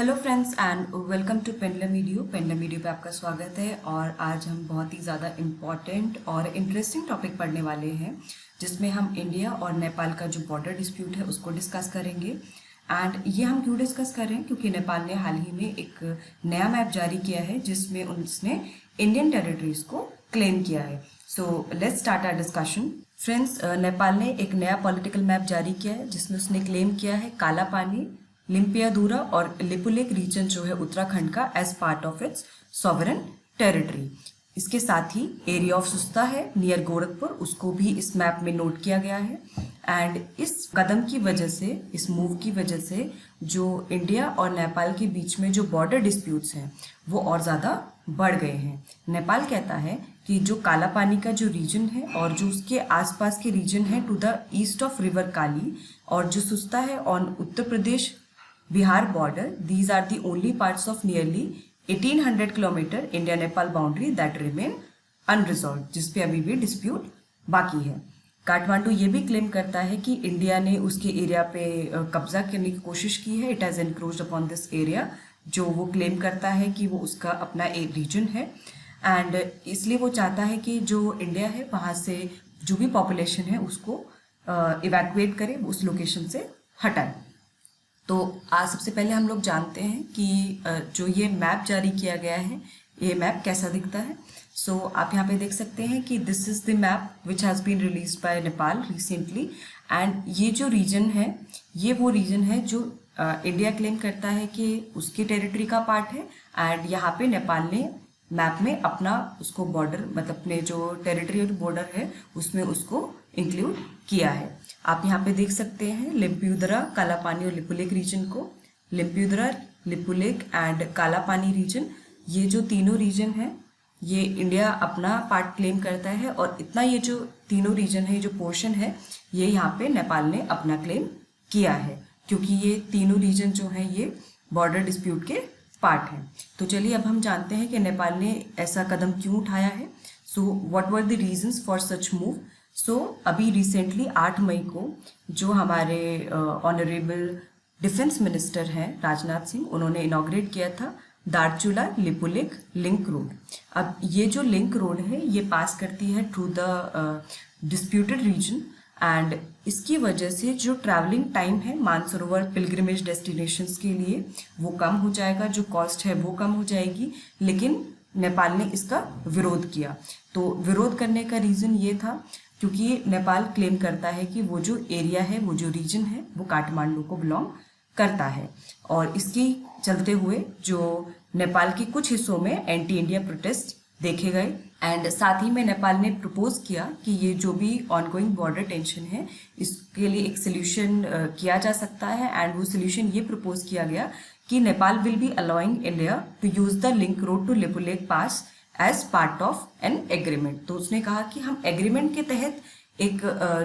Hello friends and welcome to pendulum video. Pendulum video पे आपका स्वागत है। और आज हम बहुत ही ज़्यादा इम्पॉर्टेंट और इंटरेस्टिंग टॉपिक पढ़ने वाले हैं, जिसमें हम इंडिया और नेपाल का जो बॉर्डर डिस्प्यूट है उसको डिस्कस करेंगे। एंड ये हम क्यों डिस्कस कर रहे हैं, क्योंकि नेपाल ने हाल ही में एक नया मैप जारी किया है जिसमें उसने इंडियन टेरिटरीज को क्लेम किया है। So let's start our discussion. Friends, Nepal ने एक नया पॉलिटिकल मैप जारी किया है जिसमें उसने क्लेम किया है काला पानी, लिम्पियादूरा और लिपुलेक रीजन जो है उत्तराखंड का as part of its sovereign territory. इसके साथ ही एरिया ऑफ सुस्ता है नियर गोरखपुर, उसको भी इस मैप में नोट किया गया है। एंड इस कदम की वजह से, इस मूव की वजह से जो इंडिया और नेपाल के बीच में जो बॉर्डर डिस्प्यूट्स हैं वो और ज़्यादा बढ़ गए हैं। नेपाल कहता है कि जो काला पानी का जो रीजन है और जो उसके आसपास के रीजन है to the east of river Kali, और जो सुस्ता है on Uttar Pradesh Bihar border, these are the only parts of nearly 1800 kilometre India Nepal boundary that remain unresolved, जिसपे अभी भी डिस्प्यूट बाकी है। काठमांडू ये भी क्लेम करता है कि इंडिया ने उसके एरिया पे कब्जा करने की कोशिश की है, it has encroached upon this area, जो वो क्लेम करता है कि वो उसका अपना एक रीजन है। एंड इसलिए वो चाहता है कि जो इंडिया है वहाँ से जो भी पॉपुलेशन है उसको इवैक्यूएट करे, उस लोकेशन से हटाए। तो आज सबसे पहले हम लोग जानते हैं कि जो ये मैप जारी किया गया है ये मैप कैसा दिखता है। सो आप यहाँ पे देख सकते हैं कि this is the map which has been released by Nepal recently. And ये जो रीजन है ये वो रीजन है जो इंडिया क्लेम करता है कि उसकी टेरिटरी का पार्ट है। एंड यहाँ पे नेपाल ने मैप में अपना उसको बॉर्डर, मतलब अपने जो टेरिटरी बॉर्डर है उसमें उसको इंक्लूड किया है। आप यहाँ पे देख सकते हैं लिम्पियादूरा, काला पानी और लिपुलेक रीजन को। लिम्पियादूरा, लिपुलेक एंड काला पानी रीजन, ये जो तीनों रीजन है ये इंडिया अपना पार्ट क्लेम करता है। और इतना ये जो तीनों रीजन है, जो पोर्शन है, ये यहाँ पे नेपाल ने अपना क्लेम किया है, क्योंकि ये तीनों रीजन जो है ये बॉर्डर डिस्प्यूट के पार्ट है। तो चलिए अब हम जानते हैं कि नेपाल ने ऐसा कदम क्यों उठाया है। So what were the reasons for such move. So अभी रिसेंटली 8 मई को जो हमारे ऑनरेबल डिफेंस मिनिस्टर हैं राजनाथ सिंह, उन्होंने इनॉग्रेट किया था दार्चुला लिपुलेक लिंक रोड। अब ये जो लिंक रोड है ये पास करती है through the disputed region. And इसकी वजह से जो ट्रैवलिंग टाइम है मानसरोवर पिलग्रिमेज डेस्टिनेशंस के लिए वो कम हो जाएगा, जो कॉस्ट है वो कम हो जाएगी। लेकिन नेपाल ने इसका विरोध किया। तो विरोध करने का रीज़न ये था क्योंकि नेपाल क्लेम करता है कि वो जो एरिया है, वो जो रीजन है वो काठमांडू को बिलोंग करता है। और इसके चलते हुए जो नेपाल के कुछ हिस्सों में एंटी इंडिया प्रोटेस्ट देखे गए। एंड साथ ही में नेपाल ने प्रपोज किया कि ये जो भी ऑनगोइंग बॉर्डर टेंशन है इसके लिए एक सोल्यूशन किया जा सकता है। एंड वो सोल्यूशन ये प्रपोज किया गया कि Nepal will be allowing India to use the link road to Lipulekh pass as part of an agreement. तो उसने कहा कि हम एग्रीमेंट के तहत एक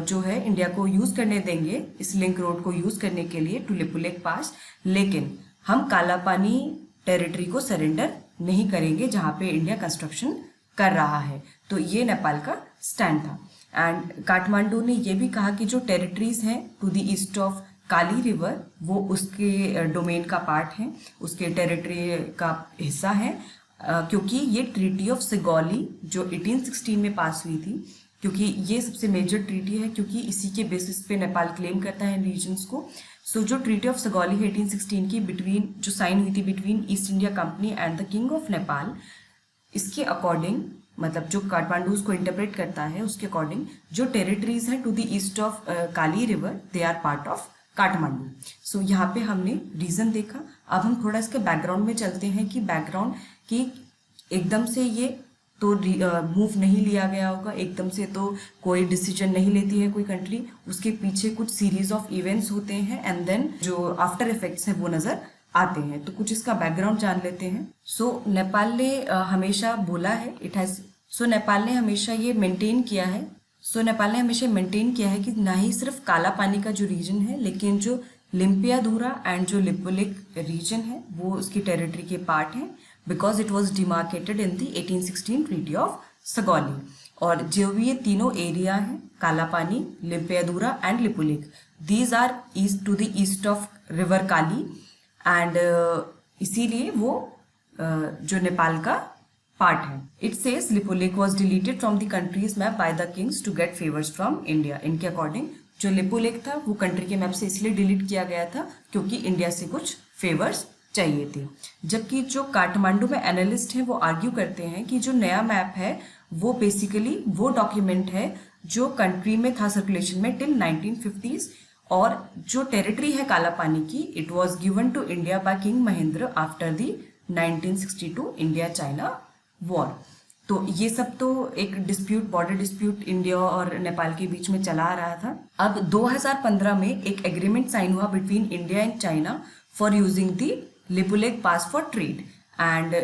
जो है इंडिया को यूज करने देंगे इस लिंक रोड को यूज करने के लिए टू लिपुलेक पास, लेकिन हम काला पानी टेरिटरी को सरेंडर नहीं करेंगे जहाँ पे इंडिया कंस्ट्रक्शन कर रहा है। तो ये नेपाल का स्टैंड था। एंड काठमांडू ने ये भी कहा कि जो टेरिटरीज हैं to the east of Kali river वो उसके डोमेन का पार्ट है, उसके टेरिटरी का हिस्सा है। क्योंकि ये ट्रीटी ऑफ सिगौली जो 1816 में पास हुई थी, क्योंकि ये सबसे मेजर ट्रीटी है, क्योंकि इसी के बेसिस पे नेपाल क्लेम करता है इन रीजन्स को। सो जो ट्रीटी ऑफ सिगौली है 1816 की बिटवीन, जो साइन हुई थी between east India company and the king of Nepal, इसके अकॉर्डिंग, मतलब जो काठमांडू उसको इंटरप्रेट करता है उसके अकॉर्डिंग जो टेरिटरीज हैं to the east of Kali river they are part of Kathmandu. So यहाँ पे हमने रीज़न देखा। अब हम थोड़ा इसके बैकग्राउंड में चलते हैं कि बैकग्राउंड कि एकदम से ये तो मूव नहीं लिया गया होगा, एकदम से तो कोई डिसीजन नहीं लेती है कोई कंट्री, उसके पीछे कुछ सीरीज ऑफ इवेंट्स होते हैं एंड देन जो आफ्टर इफेक्ट्स हैं वो नज़र आते हैं। तो कुछ इसका बैकग्राउंड जान लेते हैं। सो नेपाल ने हमेशा बोला है नेपाल ने हमेशा ये मेंटेन किया है नेपाल ने हमेशा मेंटेन किया है कि ना ही सिर्फ काला पानी का जो रीजन है, लेकिन जो लिम्पियादूरा एंड जो लिपुलेक रीजन है वो उसकी टेरिटरी के पार्ट है, because it was demarcated in the 1816 treaty of Sugauli. और जो भी ये तीनों एरिया हैं Kalapani, Limpiyadhura and Lipulekh, these are east to the east of river Kali. And इसीलिए वो जो नेपाल का पार्ट है। It says Lipulekh was deleted from the country's map by the kings to get favours from India. इनके अकॉर्डिंग जो Lipulekh था वो country के मैप से इसलिए डिलीट किया गया था क्योंकि इंडिया से कुछ फेवर्स चाहिए थे। जबकि जो काठमांडू में एनालिस्ट हैं वो आर्ग्यू करते हैं कि जो नया मैप है वो बेसिकली वो डॉक्यूमेंट है जो कंट्री में था सर्कुलेशन में टिल 1950s, और जो टेरिटरी है काला पानी की it was given to India by king Mahendra after the 1962 India China war. तो ये सब तो एक डिस्प्यूट, बॉर्डर डिस्प्यूट इंडिया और नेपाल के बीच में चला आ रहा था। अब 2015 में एक एग्रीमेंट साइन हुआ between India and China for using the Lipulekh pass for trade, and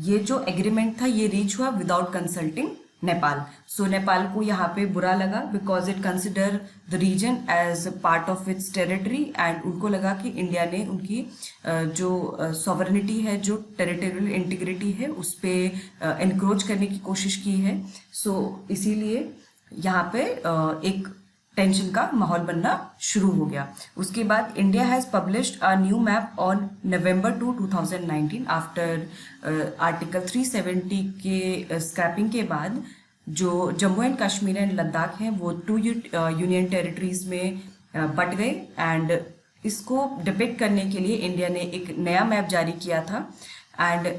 ये जो एग्रीमेंट था ये रीच हुआ without consulting Nepal. So Nepal को यहाँ पे बुरा लगा because it consider the region as part of its territory, and उनको लगा कि इंडिया ने उनकी जो सॉवरेनिटी है, जो टेरिटोरियल इंटीग्रिटी है, उस पर एनक्रोच करने की कोशिश की है। सो इसीलिए यहाँ पे एक टेंशन का माहौल बनना शुरू हो गया। उसके बाद India has published a new map on November 2, 2019 after article 370 के स्क्रैपिंग के बाद जो जम्मू एंड कश्मीर एंड लद्दाख हैं वो 2 यूनियन टेरिटरीज में बट गए, एंड इसको डिपिक्ट करने के लिए इंडिया ने एक नया मैप जारी किया था। एंड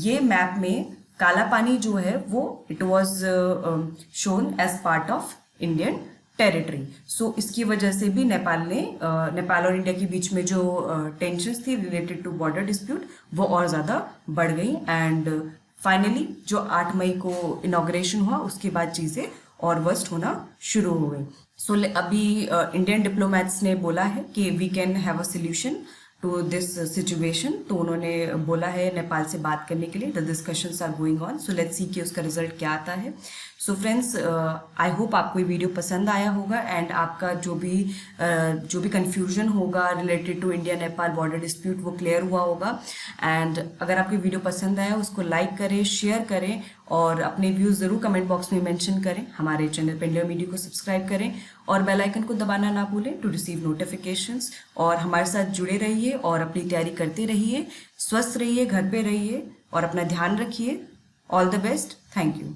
ये मैप में काला पानी जो है वो it was shown as part of Indian territory. So इसकी वजह से भी नेपाल और इंडिया के बीच में जो टेंशन्स थी रिलेटेड टू बॉर्डर डिस्प्यूट वो और ज़्यादा बढ़ गई, एंड फाइनली जो 8 मई को इनॉग्रेशन हुआ उसके बाद चीज़ें और वर्स्ट होना शुरू हो गई। सो अभी इंडियन डिप्लोमेट्स ने बोला है कि we can have a solution to this situation. तो उन्होंने बोला है नेपाल से बात करने के लिए। The discussions are going on, so let's see कि उसका रिजल्ट क्या आता है। सो फ्रेंड्स, आई होप आपको ये वीडियो पसंद आया होगा, एंड आपका जो भी कंफ्यूजन होगा related to India Nepal border dispute वो क्लियर हुआ होगा। एंड अगर आपको वीडियो पसंद आया उसको लाइक करें, शेयर करें, और अपने व्यूज़ ज़रूर कमेंट बॉक्स में मेंशन करें। हमारे चैनल पेंडुलम मीडिया को सब्सक्राइब करें और बेल आइकन को दबाना ना भूलें टू रिसीव नोटिफिकेशंस। और हमारे साथ जुड़े रहिए और अपनी तैयारी करते रहिए। स्वस्थ रहिए, घर पे रहिए और अपना ध्यान रखिए। All the best. Thank you.